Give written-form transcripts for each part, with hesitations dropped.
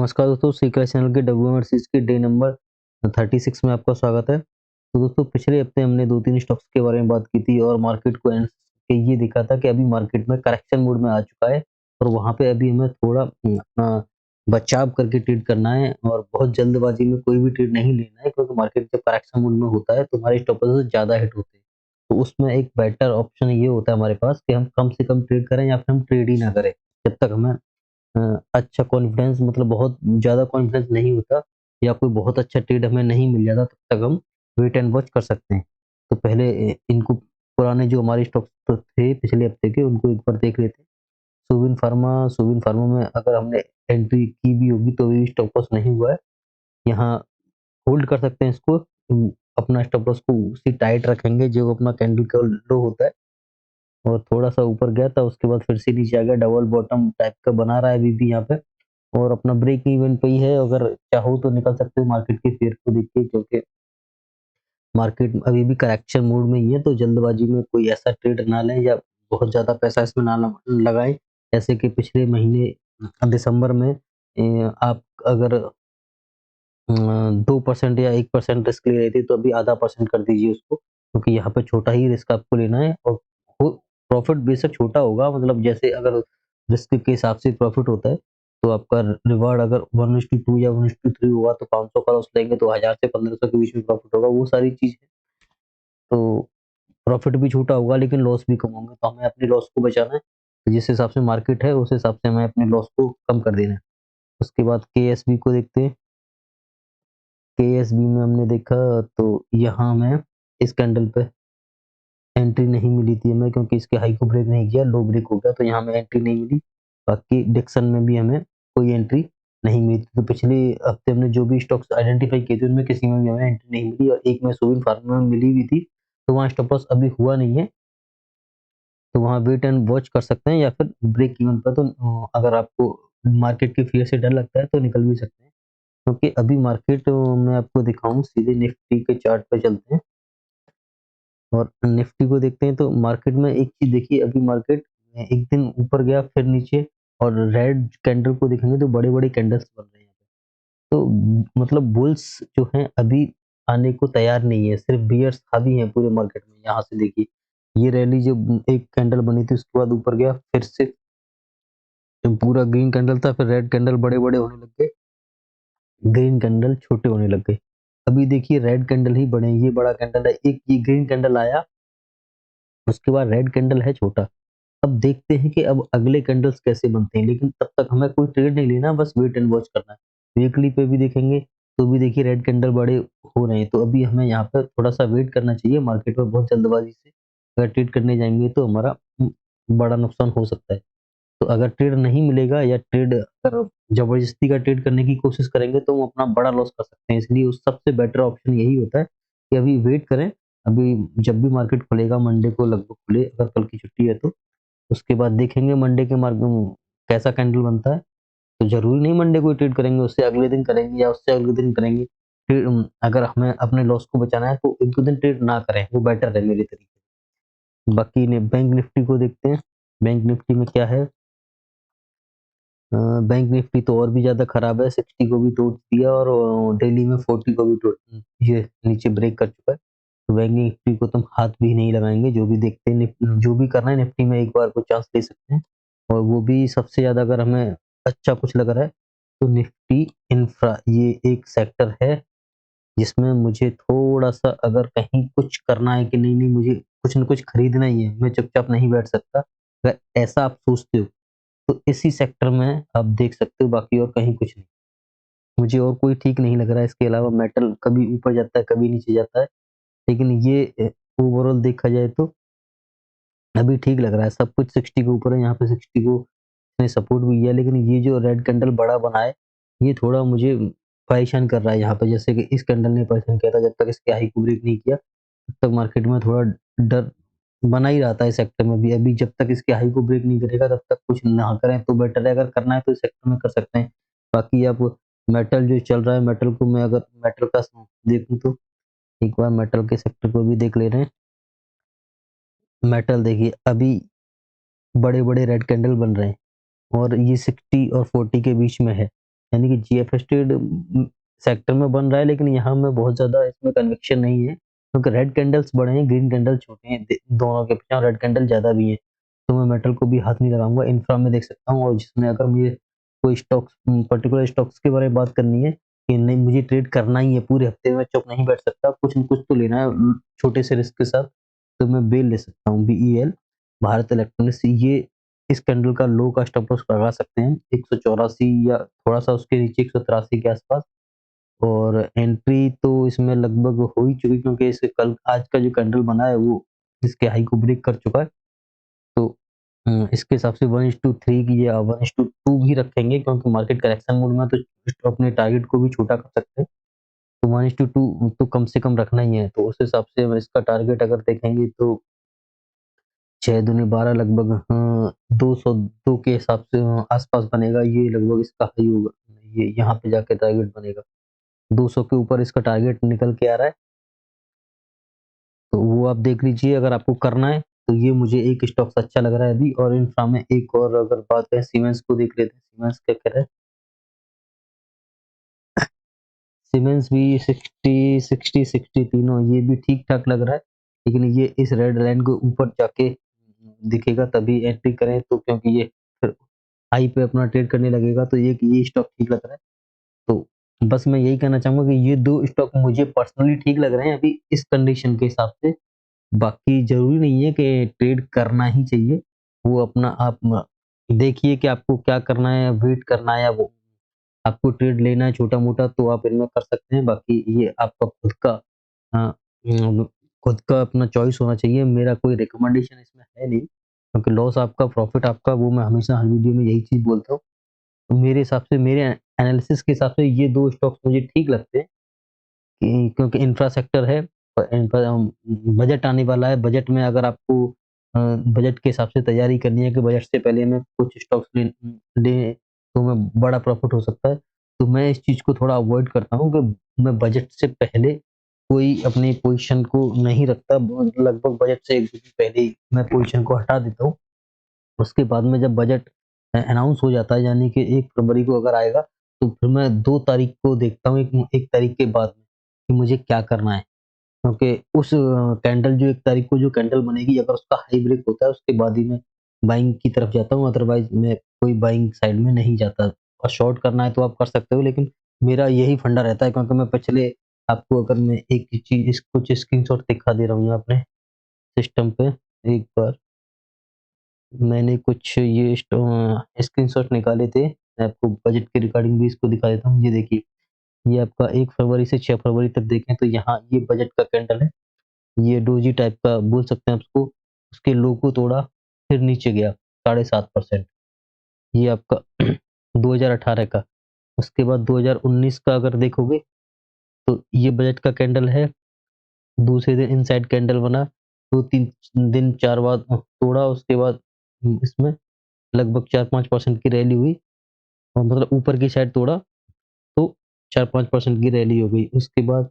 नमस्कार दोस्तों, secret channel के डब्ल्यूएमआरसीज के डे नंबर 36 में आपका स्वागत है। तो दोस्तों, पिछले हफ्ते हमने 2-3 स्टॉक्स के बारे में बात की थी और मार्केट को एनालिसिस के ये दिखा था कि अभी मार्केट में करेक्शन मोड में आ चुका है और वहाँ पे अभी हमें थोड़ा अपना बचाव करके ट्रेड करना है और बहुत जल्दबाजी में कोई भी ट्रेड नहीं लेना है, क्योंकि मार्केट जब करेक्शन मोड में होता है तो हमारे स्टॉप लॉसेस ज़्यादा हिट होते हैं। तो उसमें एक बेटर ऑप्शन ये होता है हमारे पास कि हम कम से कम ट्रेड करें या फिर हम ट्रेड ही ना करें। जब तक हमें अच्छा कॉन्फिडेंस, मतलब बहुत ज़्यादा कॉन्फिडेंस नहीं होता या कोई बहुत अच्छा ट्रेड हमें नहीं मिल जाता, तब तक हम वेट एंड वॉच कर सकते हैं। तो पहले इनको पुराने जो हमारे स्टॉक्स तो थे पिछले हफ्ते के, उनको एक बार देख लेते हैं। सुविन फार्मा में अगर हमने एंट्री की भी होगी तो भी स्टॉप लॉस नहीं हुआ है। यहाँ होल्ड कर सकते हैं इसको। अपना स्टॉप लॉस को उसी टाइट रखेंगे जो अपना कैंडल का लो होता है, और थोड़ा-सा ऊपर गया था, उसके बाद फिर से नीचे आ गया, डबल बॉटम टाइप का बना रहा है अभी भी यहाँ पे। और अपना ब्रेक इवन पे ही है। अगर चाहो तो निकल सकते हो मार्केट के फेयर को देख के, क्योंकि मार्केट अभी भी करेक्शन मोड में ही है, तो जल्दबाजी में कोई ऐसा ट्रेड ना लें या बहुत ज़्यादा पैसा इसमें ना लगाएँ। जैसे कि पिछले महीने दिसंबर में आप अगर 2% या 1% रिस्क ले रहे थे, तो अभी आधा परसेंट कर दीजिए उसको, क्योंकि यहाँ पे छोटा ही रिस्क आपको लेना है और वो प्रॉफ़िट बेशक छोटा होगा, मतलब जैसे अगर रिस्क के हिसाब से प्रॉफ़िट होता है, तो आपका रिवार्ड अगर 1:2 या 1:3 हुआ तो 500 का लॉस लेंगे तो 1000 से 1500 के बीच में प्रॉफ़िट होगा, वो सारी चीज़ है। तो प्रॉफ़िट भी छोटा होगा लेकिन लॉस भी कम होंगे, तो हमें अपने लॉस को बचाना है। तो जिस हिसाब से मार्केट है, उस हिसाब से हमें अपने लॉस को कम कर देना है। उसके बाद केएसबी को देखते हैं। केएसबी में हमने देखा तो यहाँ हमें इस कैंडल पे एंट्री नहीं मिली थी हमें, क्योंकि इसके हाई को ब्रेक नहीं किया, लो ब्रेक हो गया, तो यहाँ हमें एंट्री नहीं मिली। बाकी डिक्सन में भी हमें कोई एंट्री नहीं मिली थी। तो पिछले हफ्ते हमने जो भी स्टॉक्स आइडेंटिफाई किए थे, उनमें किसी में भी हमें एंट्री नहीं मिली और एक में सोविन फार्मा में मिली भी थी, तो वहाँ स्टॉप लॉस अभी हुआ नहीं है। तो वहाँ वेट एंड वॉच कर सकते हैं या फिर ब्रेक इवन पर तो अगर आपको मार्केट के फियर से डर लगता है तो निकल भी सकते हैं। क्योंकि अभी मार्केट मैं आपको दिखाऊँ, सीधे निफ्टी के चार्ट पे चलते हैं और निफ्टी को देखते हैं। तो मार्केट में एक चीज़ देखिए, अभी मार्केट एक दिन ऊपर गया फिर नीचे, और रेड कैंडल को देखेंगे तो बड़े-बड़े कैंडल्स बन रहे हैं यहाँ पे। तो मतलब बुल्स जो हैं अभी आने को तैयार नहीं है, सिर्फ बियर्स हावी हैं पूरे मार्केट में। यहाँ से देखिए, ये रैली जब एक कैंडल बनी थी उसके बाद ऊपर गया, फिर से जो पूरा ग्रीन कैंडल था, फिर रेड कैंडल बड़े-बड़े होने लग गए, ग्रीन कैंडल छोटे होने लग गए। अभी देखिए रेड कैंडल ही बड़े हैं, ये बड़ा कैंडल है, एक ये ग्रीन कैंडल आया, उसके बाद रेड कैंडल है छोटा। अब देखते हैं कि अब अगले कैंडल्स कैसे बनते हैं, लेकिन तब तक हमें कोई ट्रेड नहीं लेना, बस वेट एंड वॉच करना है। वीकली पे भी देखेंगे तो भी देखिए रेड कैंडल बड़े हो रहे हैं, तो अभी हमें यहाँ पर थोड़ा-सा वेट करना चाहिए। मार्केट में बहुत जल्दबाज़ी से अगर ट्रेड करने जाएँगे तो हमारा बड़ा नुकसान हो सकता है। तो अगर ट्रेड नहीं मिलेगा या ट्रेड अगर ज़बरदस्ती का ट्रेड करने की कोशिश करेंगे तो हम अपना बड़ा लॉस कर सकते हैं। इसलिए उस सबसे बेटर ऑप्शन यही होता है कि अभी वेट करें। अभी जब भी मार्केट खुलेगा, मंडे को लगभग खुले, अगर कल की छुट्टी है तो, उसके बाद देखेंगे मंडे के कैसा कैंडल बनता है। तो ज़रूरी नहीं मंडे को ही ट्रेड करेंगे, उससे अगले दिन करेंगे या उससे अगले दिन करेंगे। फिर अगर हमें अपने लॉस को बचाना है तो 1-2 दिन ट्रेड ना करें, वो बेटर है मेरे तरीके से। बाकी ने बैंक निफ्टी को देखते हैं। बैंक निफ्टी में क्या है? बैंक निफ्टी तो और भी ज़्यादा खराब है, 60 को भी तोड़ दिया और डेली में 40 को भी ये नीचे ब्रेक कर चुका है। तो बैंक निफ्टी को तो हम हाथ भी नहीं लगाएँगे, जो भी देखते हैं जो भी करना है निफ्टी में एक बार को चांस ले सकते हैं। और वो भी सबसे ज़्यादा अगर हमें अच्छा कुछ लग रहा है तो निफ्टी इंफ्रा, ये एक सेक्टर है जिसमें मुझे थोड़ा-सा अगर कहीं कुछ करना है कि नहीं-नहीं मुझे कुछ न कुछ खरीदना ही है, मैं चुपचाप नहीं बैठ सकता। अगर ऐसा आप सोचते हो तो इसी सेक्टर में आप देख सकते हो, बाकी और कहीं कुछ नहीं। मुझे और कोई ठीक नहीं लग रहा है, इसके अलावा मेटल कभी ऊपर जाता है, कभी नीचे जाता है। लेकिन ये ओवरऑल देखा जाए तो अभी ठीक लग रहा है, सब कुछ 60 के ऊपर है, यहाँ पे 60 को ने सपोर्ट भी किया, लेकिन ये जो रेड कैंडल बड़ा बना है, ये थोड़ा मुझे परेशान कर रहा है यहाँ पे। जैसे कि इस कैंडल ने परेशान किया था, जब तक इसके हाई को ब्रेक नहीं किया, तब तक मार्केट में थोड़ा डर बना ही रहता है इस सेक्टर में भी। अभी जब तक इसके हाई को ब्रेक नहीं करेगा, तब तक कुछ ना करें तो बेटर है। अगर करना है तो इस सेक्टर में कर सकते हैं। बाकी अब मेटल जो चल रहा है, मेटल को मैं अगर मेटल का देखूँ तो एक बार मेटल के सेक्टर को भी देख ले रहे हैं। मेटल देखिए अभी बड़े-बड़े रेड कैंडल बन रहे हैं और ये 60 और 40 के बीच में है। यानी कि जीएफएस ट्रेड सेक्टर में बन रहा है, लेकिन यहाँ में बहुत ज़्यादा इसमें कन्विक्शन नहीं है, क्योंकि रेड कैंडल्स बड़े हैं, ग्रीन कैंडल छोटे हैं, दोनों के पीछे रेड कैंडल ज़्यादा भी है। तो मैं मेटल को भी हाथ नहीं लगाऊंगा, इंफ्रा में देख सकता हूँ, और जिसमें अगर मुझे कोई स्टॉक्स, पर्टिकुलर स्टॉक्स के बारे में बात करनी है कि नहीं मुझे ट्रेड करना ही है, पूरे हफ्ते में चुप नहीं बैठ सकता, कुछ न कुछ तो लेना है छोटे से रिस्क के साथ, तो मैं बेल ले सकता हूँ, बीईएल, भारत इलेक्ट्रॉनिक्स। ये इस कैंडल का लो का स्टॉप लॉस लगा सकते हैं 184 या थोड़ा सा उसके नीचे 183 के आसपास। और एंट्री तो इसमें लगभग हो ही चुकी, क्योंकि इसे कल आज का जो कैंडल बना है वो इसके हाई को ब्रेक कर चुका है। तो इसके हिसाब से 1:3 की या 1:2 भी रखेंगे, क्योंकि मार्केट करेक्शन मोड में है, तो अपने टारगेट को भी छोटा कर सकते हैं। तो 1:2 तो कम से कम रखना ही है। तो उस हिसाब से अगर इसका टारगेट अगर देखेंगे तो 6 दूनी 12 लगभग 202 के हिसाब से आस-पास बनेगा। ये लगभग इसका हाई होगा। ये यहाँ पे जाके टारगेट बनेगा। 200 के ऊपर इसका टारगेट निकल के आ रहा है। तो वो आप देख लीजिए, अगर आपको करना है तो ये मुझे एक स्टॉक्स अच्छा लग रहा है अभी। और इंफ्रा में एक और अगर बात करें, सीमेंस को देख लेते हैं, सीमेंस क्या कह रहा है। सीमेंस भी 60 तीनों ये भी ठीक-ठाक लग रहा है, लेकिन ये इस रेड लाइन के ऊपर जाके दिखेगा तभी एंट्री करें, तो क्योंकि ये फिर हाई पे अपना ट्रेड करने लगेगा, तो ये स्टॉक ठीक लग रहा है। तो बस मैं यही कहना चाहूँगा कि ये 2 स्टॉक मुझे पर्सनली ठीक लग रहे हैं अभी इस कंडीशन के हिसाब से। बाकी ज़रूरी नहीं है कि ट्रेड करना ही चाहिए। वो अपना आप म देखिए कि आपको क्या करना है, वेट करना है, या वो आपको ट्रेड लेना है छोटा-मोटा, तो आप इनमें कर सकते हैं। बाकी ये आपका अ, खुद का अपना चॉइस होना चाहिए। मेरा कोई रिकमेंडेशन इसमें है नहीं, क्योंकि लॉस आपका, प्रॉफिट आपका, वो मैं हमेशा हर वीडियो में यही चीज़ बोलता हूँ। तो मेरे हिसाब से, मेरे एनालिसिस के हिसाब से ये 2 स्टॉक्स मुझे ठीक लगते हैं, कि क्योंकि इंफ्रास्ट्रक्चर है, बजट आने वाला है। बजट में अगर आपको बजट के हिसाब से तैयारी करनी है कि बजट से पहले मैं कुछ स्टॉक्स लें, तो मैं बड़ा प्रॉफिट हो सकता है। तो मैं इस चीज़ को थोड़ा अवॉइड करता हूँ कि मैं बजट से पहले कोई अपनी पोज़ीशन को नहीं रखता। ब लगभग बजट से 1 दिन पहले ही मैं पोज़ीशन को हटा देता हूँ। उसके बाद में जब बजट अनाउंस हो जाता है, यानी कि 1 फरवरी को अगर आएगा, तो फिर मैं 2 तारीख को देखता हूँ, 1 तारीख के बाद में, कि मुझे क्या करना है। क्योंकि उस कैंडल जो 1 तारीख को जो कैंडल बनेगी, अगर उसका हाई ब्रेक होता है, उसके बाद ही मैं बाइंग की तरफ जाता हूँ, अदरवाइज़ मैं कोई बाइंग साइड में नहीं जाता। और शॉर्ट करना है तो आप कर सकते हो, लेकिन मेरा यही फंडा रहता है, क्योंकि मैं पिछले आपको अगर मैं एक चीज़ कुछ स्क्रीनशॉट दिखा दे रहा हूँ यहाँ अपने सिस्टम पे, एक बार मैंने कुछ ये स्क्रीनशॉट निकाले थे। मैं आपको बजट के रिगार्डिंग भी इसको दिखा देता हूँ। ये देखिए, ये आपका 1 फरवरी से 6 फरवरी तक देखें तो यहाँ ये बजट का कैंडल है। ये डोजी टाइप का बोल सकते हैं आप उसको। उसके लो को तोड़ा, फिर नीचे गया 7.5%। ये आपका 2018 का। उसके बाद 2019 का अगर देखोगे, तो ये बजट का कैंडल है। दूसरे दिन इनसाइड कैंडल बना, 2-3 दिन 4 बाद तोड़ा, उसके बाद इसमें लगभग 4-5% की रैली हुई, और मतलब ऊपर की साइड तोड़ा, तो 4-5% की रैली हो गई। उसके बाद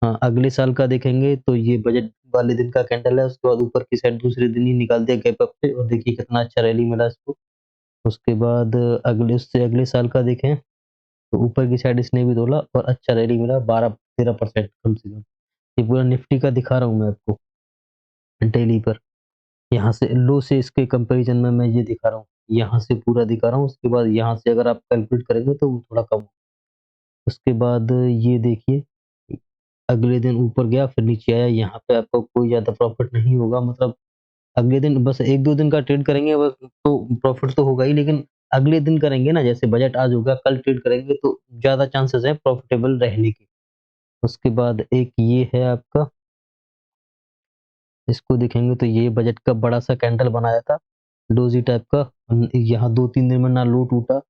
अगले साल का देखेंगे तो ये बजट वाले दिन का कैंडल है, उसके बाद ऊपर की साइड दूसरे दिन ही निकाल दिया गैप अप से, और देखिए कितना अच्छा रैली मिला इसको। उसके बाद उससे अगले साल का देखें, तो ऊपर की साइड इसने भी तोड़ा और अच्छा रैली मिला, 12-13% कम से कम। ये पूरा निफ्टी का दिखा रहा हूँ मैं आपको डेली पर। यहाँ से लो से इसके कंपैरिजन में मैं ये दिखा रहा हूँ। यहाँ से पूरा दिखा रहा हूँ, उसके बाद यहाँ से अगर आप कैलकुलेट करेंगे तो वो थोड़ा कम। उसके बाद ये देखिए, अगले दिन ऊपर गया फिर नीचे आया, यहाँ पे आपको कोई ज़्यादा प्रॉफ़िट नहीं होगा, मतलब अगले दिन बस 1-2 दिन का ट्रेड करेंगे बस, तो प्रॉफ़िट तो होगा ही, लेकिन अगले दिन करेंगे ना, जैसे बजट आज होगा, कल ट्रेड करेंगे तो ज़्यादा चांसेस है प्रॉफ़िटेबल रहने के। उसके बाद एक ये है आपका, इसको देखेंगे तो ये बजट का बड़ा-सा कैंडल बनाया था, डोजी टाइप का। यहाँ 2-3 दिन में ना लो टूटा,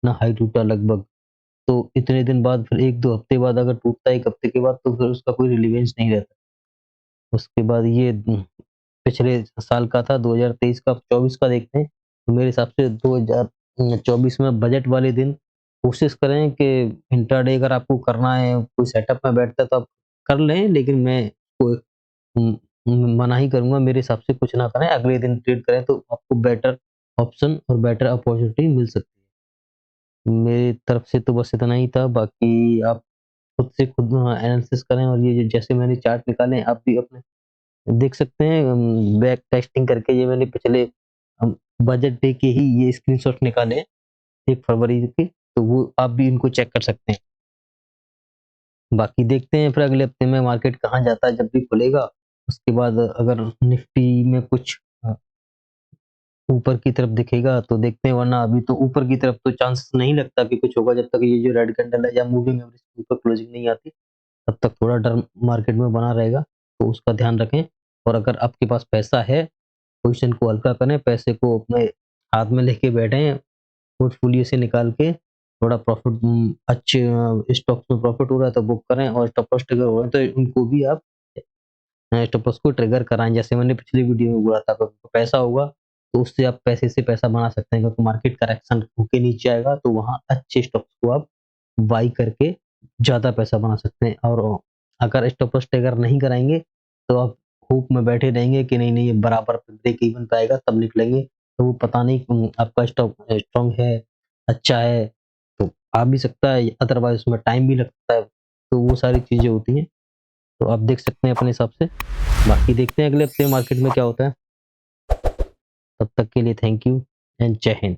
ना हाई टूटा लगभग। तो इतने दिन बाद फिर 1-2 हफ्ते बाद अगर टूटता है, 1 हफ्ते के बाद, तो फिर उसका कोई रिलेवेंस नहीं रहता। उसके बाद ये पिछले साल का था, 2023 का, 24 का देखते हैं, तो मेरे हिसाब से 2024 में बजट वाले दिन कोशिश करें कि इंट्राडे अगर आपको करना है, कोई सेटअप में बैठता है तो आप कर लें, लेकिन मैं को मना ही करूँगा, मेरे हिसाब से कुछ ना करें, अगले दिन ट्रेड करें तो आपको बेटर ऑप्शन और बेटर अपॉर्चुनिटी मिल सकती है। मेरी तरफ से तो बस इतना ही था, बाकी आप खुद से खुद एनालिसिस करें और ये जो जैसे मैंने चार्ट निकाले हैं, आप भी अपने देख सकते हैं बैक टेस्टिंग करके। ये मैंने पिछले बजट डे के ही ये स्क्रीनशॉट निकाले हैं 1 फरवरी के, तो वो आप भी इनको चेक कर सकते हैं। बाकी देखते हैं फिर अगले हफ्ते में मार्केट कहाँ जाता है जब भी खुलेगा। उसके बाद अगर निफ्टी में कुछ ऊपर की तरफ दिखेगा तो देखते हैं, वरना अभी तो ऊपर की तरफ तो चांस नहीं लगता कि कुछ होगा जब तक ये जो रेड कैंडल है या मूविंग एवरेज के ऊपर क्लोजिंग नहीं आती, तब तक थोड़ा डर मार्केट में बना रहेगा, तो उसका ध्यान रखें। और अगर आपके पास पैसा है, पोज़ीशन को हल्का करें, पैसे को अपने हाथ में लेके बैठें, पोर्टफोलियो से निकाल के थोड़ा प्रॉफ़िट अच्छे स्टॉक्स में प्रॉफ़िट हो रहा है तो बुक करें, और स्टॉप लॉस ट्रिगर हो रहे हैं तो उनको भी आप स्टॉप लॉस को ट्रिगर कराएँ। जैसे मैंने पिछली वीडियो में बोला था, अगर आपको पैसा होगा तो उससे आप पैसे से पैसा बना सकते हैं, क्योंकि मार्केट करेक्शन होके नीचे आएगा तो वहाँ अच्छे स्टॉक्स को आप बाई करके ज़्यादा पैसा बना सकते हैं। और अगर स्टॉप लॉस ट्रिगर नहीं कराएँगे तो आप होप में बैठे रहेंगे कि नहीं, नहीं ये बराबर ब्रेक इवन पे आएगा तब निकलेंगे, तो वो पता नहीं आपका स्टॉक स्ट्रॉन्ग है, अच्छा है, तो आ भी सकता है, अदरवाइज़ उसमें टाइम भी लगता है। तो वो सारी चीज़ें होती हैं, तो आप देख सकते हैं अपने हिसाब से। बाकी देखते हैं अगले हफ्ते मार्केट में क्या होता है। तब तक के लिए थैंक यू एंड जय हिंद।